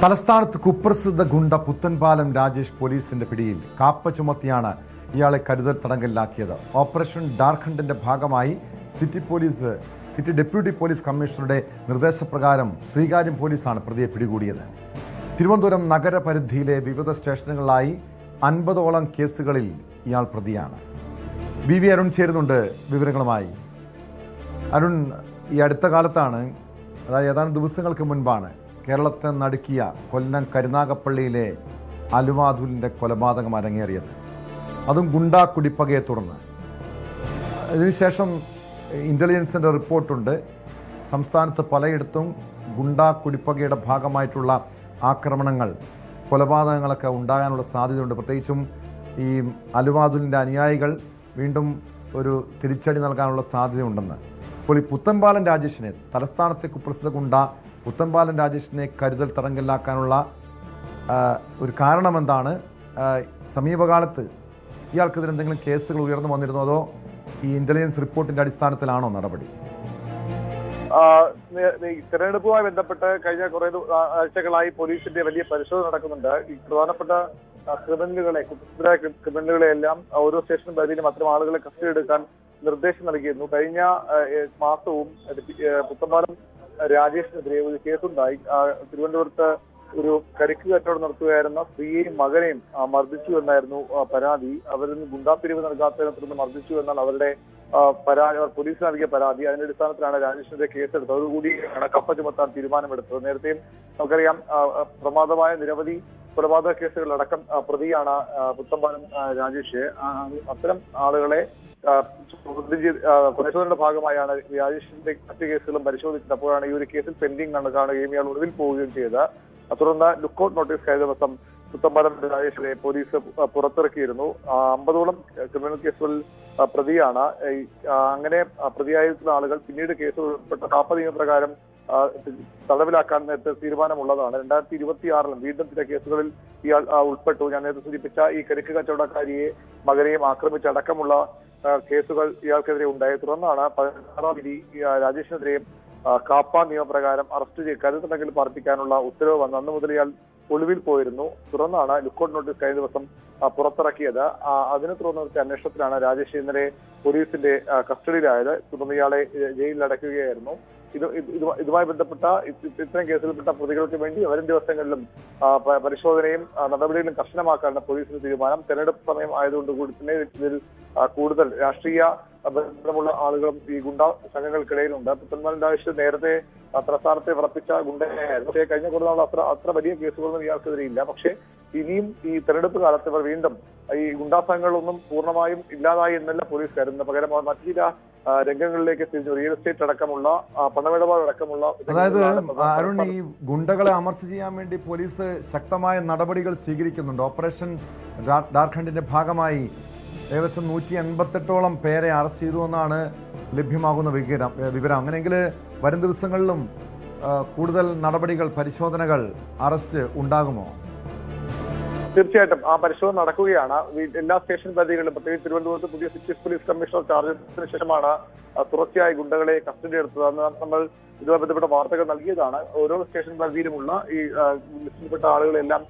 തലസ്ഥാനത്ത് കുപ്രസിദ്ധ ഗുണ്ട പുത്തൻപാലം രാജേഷ് പോലീസിന്റെ പിടിയിൽ. കാപ്പ ചുമത്തിയാണ് ഇയാളെ കരുതൽ തടങ്കലിലാക്കിയത്. ഓപ്പറേഷൻ ഡാർഖണ്ഡിന്റെ ഭാഗമായി സിറ്റി ഡെപ്യൂട്ടി പോലീസ് കമ്മീഷണറുടെ നിർദ്ദേശപ്രകാരം ശ്രീകാര്യം പോലീസാണ് പ്രതിയെ പിടികൂടിയത്. തിരുവനന്തപുരം നഗരപരിധിയിലെ വിവിധ സ്റ്റേഷനുകളിലായി 50ഓളം കേസുകളിൽ ഇയാൾ പ്രതിയാണ്. വി അരുൺ ചേരുന്നുണ്ട് വിവരങ്ങളുമായി. അരുൺ, ഈ അടുത്ത കാലത്താണ്, അതായത് ഏതാനും ദിവസങ്ങൾക്ക് മുൻപാണ് കേരളത്തെ നടുക്കിയ കൊല്ലം കരുനാഗപ്പള്ളിയിലെ അലുവാതുലിൻ്റെ കൊലപാതകം അരങ്ങേറിയത്. അതും ഗുണ്ടാ കുടിപ്പകയെ തുടർന്ന്. ഇതിനുശേഷം ഇൻ്റലിജൻസിൻ്റെ റിപ്പോർട്ടുണ്ട്, സംസ്ഥാനത്ത് പലയിടത്തും ഗുണ്ടാ കുടിപ്പകയുടെ ഭാഗമായിട്ടുള്ള ആക്രമണങ്ങൾ, കൊലപാതകങ്ങളൊക്കെ ഉണ്ടാകാനുള്ള സാധ്യതയുണ്ട്. പ്രത്യേകിച്ചും ഈ അലുവാതുലിൻ്റെ അനുയായികൾ വീണ്ടും ഒരു തിരിച്ചടി നൽകാനുള്ള സാധ്യതയുണ്ടെന്ന്. ഇപ്പോൾ ഈ പുത്തൻപാലം രാജേഷിനെ, തലസ്ഥാനത്തെ കുപ്രസിദ്ധ ഗുണ്ട പുത്തൻപാലം രാജേഷിനെ കരുതൽ തടങ്കലിലാക്കാനുള്ള ഒരു കാരണമെന്താണ്? സമീപകാലത്ത് ഇയാൾക്കെതിരെ എന്തെങ്കിലും കേസുകൾ ഉയർന്നു വന്നിരുന്നോ, അതോ ഈ ഇന്റലിജൻസ് റിപ്പോർട്ടിന്റെ അടിസ്ഥാനത്തിലാണോ നടപടി? തെരഞ്ഞെടുപ്പുമായി ബന്ധപ്പെട്ട് കഴിഞ്ഞ കുറെ ആഴ്ചകളായി പോലീസിന്റെ വലിയ പരിശോധന നടക്കുന്നുണ്ട്. ഈ പ്രധാനപ്പെട്ട ക്രിമിനലുകളെ എല്ലാം ഓരോ സ്റ്റേഷൻ പരിധിയിലും അത്തരം ആളുകളെ കസ്റ്റഡി എടുക്കാൻ നിർദ്ദേശം നൽകിയിരുന്നു. കഴിഞ്ഞ മാസവും പുത്തൻപാലം രാജേഷിനെതിരെ ഒരു കേസുണ്ടായി. തിരുവനന്തപുരത്ത് ഒരു കരിക്ക് കച്ചവടം നടത്തുകയായിരുന്ന സ്ത്രീയെയും മകനെയും മർദ്ദിച്ചു എന്നായിരുന്നു പരാതി. അവരിൽ നിന്ന് ഗുണ്ടാപ്പിരിവ് നൽകാത്തതിനെ തുടർന്ന് മർദ്ദിച്ചു എന്നാൽ അവരുടെ പരാതി പോലീസിന് നൽകിയ പരാതി. അതിന്റെ അടിസ്ഥാനത്തിലാണ് രാജേഷിനെതിരെ കേസെടുത്തത്. അതോടുകൂടിയാണ് കപ്പ ചുമത്താൻ തീരുമാനമെടുത്തത്. നേരത്തെയും നമുക്കറിയാം, പ്രമാദമായ നിരവധി കൊലപാതക കേസുകളിലടക്കം പ്രതിയാണ് പുത്തൻപാലം രാജേഷ്. അത്തരം ആളുകളെ പരിശോധനയുടെ ഭാഗമായാണ് രാജേഷിന്റെ മറ്റു കേസുകളും പരിശോധിച്ചത്. അപ്പോഴാണ് ഈ ഒരു കേസിൽ പെൻഡിംഗ് കാണുകയും ഇയാൾ ഒടുവിൽ പോവുകയും ചെയ്തത്. തുടർന്ന് ലുക്കൌട്ട് നോട്ടീസ് കഴിഞ്ഞ ദിവസം പുത്തൻപാലം രാജേഷിനെ പോലീസ് പുറത്തിറക്കിയിരുന്നു. 50ഓളം ക്രിമിനൽ കേസുകളിൽ പ്രതിയാണ്. അങ്ങനെ പ്രതിയായിട്ടുള്ള ആളുകൾ പിന്നീട് കേസ് ഉൾപ്പെട്ട കാപ്പ നിയമപ്രകാരം തടവിലാക്കാൻ നേരത്തെ തീരുമാനമുള്ളതാണ്. 2026 വീണ്ടും ചില കേസുകളിൽ ഇയാൾ ഉൾപ്പെട്ടു. ഞാൻ നേരത്തെ സൂചിപ്പിച്ച ഈ കരിക്ക് കച്ചവടക്കാരിയെ മകനെയും ആക്രമിച്ചടക്കമുള്ള കേസുകൾ ഇയാൾക്കെതിരെ ഉണ്ടായി. തുടർന്നാണ് 16-ാം തീയതി രാജേഷിനെതിരെ കാപ്പ നിയമപ്രകാരം അറസ്റ്റ് ചെയ്ത് കരുതൽ തടങ്കലിൽ പാർപ്പിക്കാനുള്ള ഉത്തരവ് വന്നു. അന്ന് മുതൽ ഇയാൾ ഒളിവിൽ പോയിരുന്നു. തുടർന്നാണ് ലുക്കൌട്ട് നോട്ടീസ് കഴിഞ്ഞ ദിവസം പുറത്തിറക്കിയത്. അതിനെ തുടർന്ന് അന്വേഷണത്തിലാണ് രാജേഷ് ഇന്നലെ പോലീസിന്റെ കസ്റ്റഡിയിലായത്. തുടർന്ന് ഇയാളെ ജയിലിൽ അടയ്ക്കുകയായിരുന്നു. ഇതുമായി ബന്ധപ്പെട്ട ഇത്തരം കേസിൽപ്പെട്ട പ്രതികൾക്ക് വേണ്ടി വരും ദിവസങ്ങളിലും പരിശോധനയും നടപടികളും കർശനമാക്കാനാണ് പോലീസിന്റെ തീരുമാനം. തെരഞ്ഞെടുപ്പ് സമയം ആയതുകൊണ്ട് കൂടി തന്നെ ഇതിൽ കൂടുതൽ രാഷ്ട്രീയ ബന്ധമുള്ള ആളുകളും ഈ ഗുണ്ടാ സംഘങ്ങൾക്കിടയിലുണ്ട്. പുത്തൻപാലം രാജേഷ് നേരത്തെ തലസ്ഥാനത്തെ വിറപ്പിച്ച ഗുണ്ടയായിരുന്നു. പക്ഷേ കഴിഞ്ഞ കുറേ നാൾ അത്ര വലിയ കേസുകളൊന്നും ഇയാൾക്കെതിരെ ഇല്ല. പക്ഷേ ഇനിയും ഈ തെരഞ്ഞെടുപ്പ് കാലത്ത് ഇവർ വീണ്ടും ഈ ഗുണ്ടാ സംഘങ്ങളൊന്നും പൂർണ്ണമായും ഇല്ലാതായി എന്നല്ല പോലീസ് കരുതുന്നത്. പകരം മറ്റു ചില രംഗങ്ങളിലേക്ക് തിരിഞ്ഞു. റിയൽ എസ്റ്റേറ്റ് അടക്കമുള്ള പണമിടപാടക്കമുള്ള, അതായത് അരുൺ, ഈ ഗുണ്ടകളെ അമർച്ച ചെയ്യാൻ വേണ്ടി പോലീസ് ശക്തമായ നടപടികൾ സ്വീകരിക്കുന്നുണ്ട്. ഓപ്പറേഷൻ ഡാർഖണ്ഡിന്റെ ഭാഗമായി ഏകദേശം 188ഓളം പേരെ അറസ്റ്റ് ചെയ്തു എന്നാണ് ലഭ്യമാകുന്ന വിവരം. അങ്ങനെയെങ്കിൽ വരും ദിവസങ്ങളിലും കൂടുതൽ നടപടികൾ, പരിശോധനകൾ, അറസ്റ്റ് ഉണ്ടാകുമോ? തീർച്ചയായിട്ടും ആ പരിശോധന നടക്കുകയാണ്. എല്ലാ സ്റ്റേഷൻ പരിധികളിലും, പ്രത്യേകിച്ച് തിരുവനന്തപുരത്ത് പുതിയ സിറ്റി പോലീസ് കമ്മീഷണർ ചാർജ് ശേഷമാണ് തുടർച്ചയായി ഗുണ്ടകളെ കസ്റ്റഡി എടുത്തത്. അന്ന് നമ്മൾ ഇതുമായി ബന്ധപ്പെട്ട വാർത്തകൾ നൽകിയതാണ്. ഓരോ സ്റ്റേഷൻ പരിധിയിലുമുള്ള ഈ ലിസ്റ്റിൽപ്പെട്ട ആളുകളെല്ലാം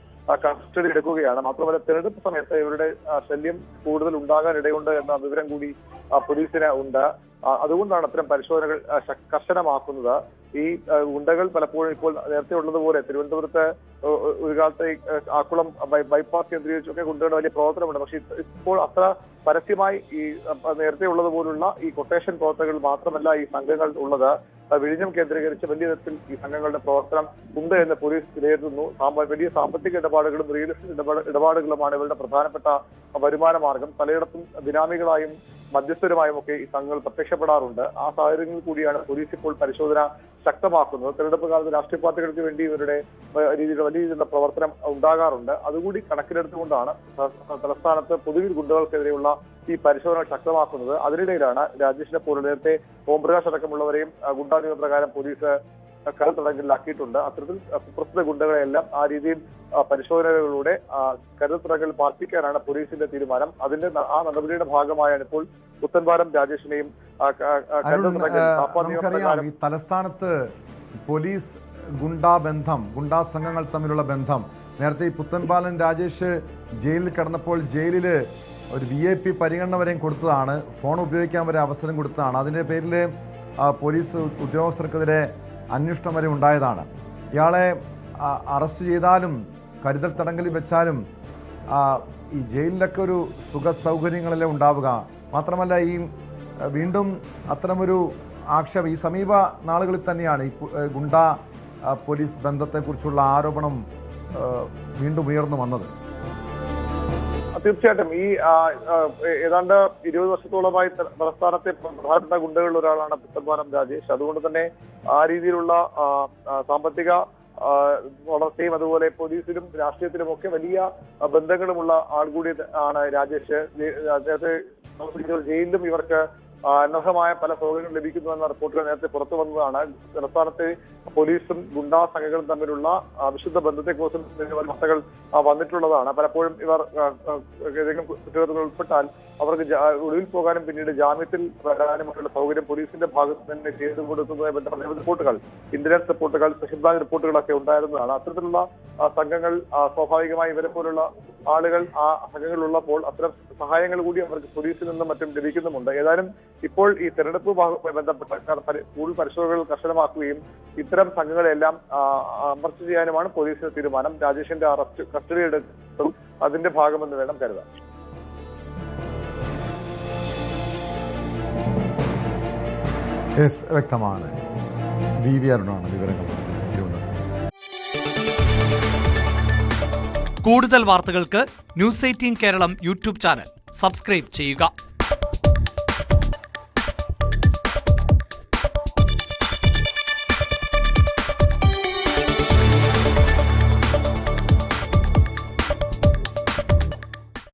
കസ്റ്റഡി എടുക്കുകയാണ്. മാത്രമല്ല തെരഞ്ഞെടുപ്പ് സമയത്ത് ഇവരുടെ ശല്യം കൂടുതൽ ഉണ്ടാകാൻ ഇടയുണ്ട് എന്ന വിവരം കൂടി പോലീസിന് ഉണ്ട്. അതുകൊണ്ടാണ് അത്തരം പരിശോധനകൾ കർശനമാക്കുന്നത്. ഈ ഗുണ്ടകൾ പലപ്പോഴും ഇപ്പോൾ നേരത്തെ ഉള്ളതുപോലെ തിരുവനന്തപുരത്ത് ഒരു കാലത്ത് ആക്കുളം ബൈപ്പാസ് കേന്ദ്രീകരിച്ചൊക്കെ ഗുണ്ടകളുടെ വലിയ പ്രവർത്തനമുണ്ട്. പക്ഷെ ഇപ്പോൾ അത്ര പരസ്യമായി ഈ നേരത്തെ ഉള്ളതുപോലുള്ള ഈ കൊട്ടേഷൻ പ്രവർത്തനങ്ങൾ മാത്രമല്ല ഈ സംഘങ്ങൾ ഉള്ളത്. വിഴിഞ്ഞം കേന്ദ്രീകരിച്ച് വലിയ തരത്തിൽ ഈ സംഘങ്ങളുടെ പ്രവർത്തനം ഉണ്ട് എന്ന് പോലീസ് വിലയിരുത്തുന്നു. വലിയ സാമ്പത്തിക ഇടപാടുകളും റിയൽ എസ്റ്റേറ്റ് ഇടപാടുകളുമാണ് ഇവരുടെ പ്രധാനപ്പെട്ട വരുമാന മാർഗം. പലയിടത്തും ബിനാമികളായും മധ്യസ്ഥരുമായും ഒക്കെ ഈ സംഘങ്ങൾ പ്രത്യക്ഷപ്പെടാറുണ്ട്. ആ സാഹചര്യങ്ങളിൽ കൂടിയാണ് പോലീസ് ഇപ്പോൾ പരിശോധന ശക്തമാക്കുന്നത്. തെരഞ്ഞെടുപ്പ് കാലത്ത് രാഷ്ട്രീയ പാർട്ടികൾക്ക് വേണ്ടി ഇവരുടെ വലിയ രീതിയിലുള്ള പ്രവർത്തനം ഉണ്ടാകാറുണ്ട്. അതുകൂടി കണക്കിലെടുത്തുകൊണ്ടാണ് തലസ്ഥാനത്ത് പൊതുവിൽ ഗുണ്ടകൾക്കെതിരെയുള്ള ഈ പരിശോധന ശക്തമാക്കുന്നത്. അതിനിടയിലാണ് രാജേഷിനെ പോലെ നേരത്തെ ഓംപ്രകാശ് അടക്കമുള്ളവരെയും ഗുണ്ടാ നിയമപ്രകാരം പോലീസ് കരുതൽ തടങ്കലിലാക്കിയിട്ടുണ്ട്. അത്തരത്തിൽ സുപ്രസിദ്ധ ഗുണ്ടകളെല്ലാം ആ രീതിയിൽ പരിശോധനകളിലൂടെ കരുതൽ തടങ്കലിൽ പാർപ്പിക്കാനാണ് പോലീസിന്റെ തീരുമാനം. ആ നടപടിയുടെ ഭാഗമായാണ് ഇപ്പോൾ പുത്തൻപാലം രാജേഷിനെയും നമുക്കറിയാം, ഈ തലസ്ഥാനത്ത് പോലീസ് ഗുണ്ടാ ബന്ധം, ഗുണ്ടാ സംഘങ്ങൾ തമ്മിലുള്ള ബന്ധം. നേരത്തെ ഈ പുത്തൻപാലൻ രാജേഷ് ജയിലിൽ കിടന്നപ്പോൾ ജയിലിൽ ഒരു VIP പരിഗണന വരെയും കൊടുത്തതാണ്, ഫോൺ ഉപയോഗിക്കാൻ വരെ അവസരം കൊടുത്തതാണ്. അതിൻ്റെ പേരിൽ പോലീസ് ഉദ്യോഗസ്ഥർക്കെതിരെ അന്വേഷണം വരെ ഉണ്ടായതാണ്. ഇയാളെ അറസ്റ്റ് ചെയ്താലും കരുതൽ തടങ്കലിൽ വെച്ചാലും ഈ ജയിലിലൊക്കെ ഒരു സുഖ സൗകര്യങ്ങളല്ലേ ഉണ്ടാവുക. മാത്രമല്ല ഈ വീണ്ടും അത്തരമൊരു ആക്ഷേപം ഈ സമീപ നാളുകളിൽ തന്നെയാണ് ഈ ഗുണ്ടാ പോലീസ് ബന്ധത്തെക്കുറിച്ചുള്ള ആരോപണം വീണ്ടും ഉയർന്നു വന്നത്. തീർച്ചയായിട്ടും ഈ ഏതാണ്ട് 20 വർഷത്തോളമായി തലസ്ഥാനത്തെ പ്രധാനപ്പെട്ട ഗുണ്ടകളിൽ ഒരാളാണ് പുത്തൻപാലം രാജേഷ്. അതുകൊണ്ട് തന്നെ ആ രീതിയിലുള്ള സാമ്പത്തിക വളർച്ചയും അതുപോലെ പോലീസിലും രാഷ്ട്രീയത്തിലും ഒക്കെ വലിയ ബന്ധങ്ങളുമുള്ള ആൾ കൂടി ആണ് രാജേഷ്. അദ്ദേഹത്തെ ജയിലിലും ഇവർക്ക് അനർഹമായ പല സൗകര്യങ്ങൾ ലഭിക്കുന്നുവെന്ന റിപ്പോർട്ടുകൾ നേരത്തെ പുറത്തു വന്നതാണ്. സംസ്ഥാനത്തെ പോലീസും ഗുണ്ടാ സംഘങ്ങളും തമ്മിലുള്ള വിശുദ്ധ ബന്ധത്തെക്കുറിച്ച് വാർത്തകൾ വന്നിട്ടുള്ളതാണ്. പലപ്പോഴും ഇവർ ഏതെങ്കിലും കുറ്റകൃത്യത്തിൽ ഉൾപ്പെട്ടാൽ അവർക്ക് ഒളിവിൽ പോകാനും പിന്നീട് ജാമ്യത്തിൽ വരാനുമുള്ള സൗകര്യം പോലീസിന്റെ ഭാഗത്ത് തന്നെ ചെയ്തു കൊടുക്കുന്നതുമായി ബന്ധപ്പെട്ട റിപ്പോർട്ടുകൾ, ഇന്റലിജൻസ് റിപ്പോർട്ടുകൾ, സ്പെഷ്യൽ ബ്രാഞ്ച് റിപ്പോർട്ടുകളൊക്കെ ഉണ്ടായിരുന്നതാണ്. അത്തരത്തിലുള്ള സംഘങ്ങൾ സ്വാഭാവികമായി ഇവരെ പോലുള്ള ആളുകൾ ആ സംഘങ്ങളിലുള്ളപ്പോൾ അത്തരം സഹായങ്ങൾ കൂടി അവർക്ക് പോലീസിൽ നിന്നും മറ്റും ലഭിക്കുന്നുമുണ്ട്. ഏതായാലും ഇപ്പോൾ ഈ തെരഞ്ഞെടുപ്പുമായി ബന്ധപ്പെട്ട കൂടുതൽ പരിശോധനകൾ കർശനമാക്കുകയും ഇത്തരം സംഘങ്ങളെല്ലാം അമർച്ച ചെയ്യാനുമാണ് പോലീസിന്റെ തീരുമാനം. രാജേഷിന്റെ അറസ്റ്റ് കസ്റ്റഡി എടുത്തും അതിന്റെ ഭാഗമെന്ന് വേണം കരുതാൻ. വ്യക്തമാണ്. VV അരുണാണ് വിവരങ്ങൾ തിരുവനന്തപുരത്ത്. കൂടുതൽ വാർത്തകൾക്ക് News 18 Keralam YouTube channel subscribe ചെയ്യുക.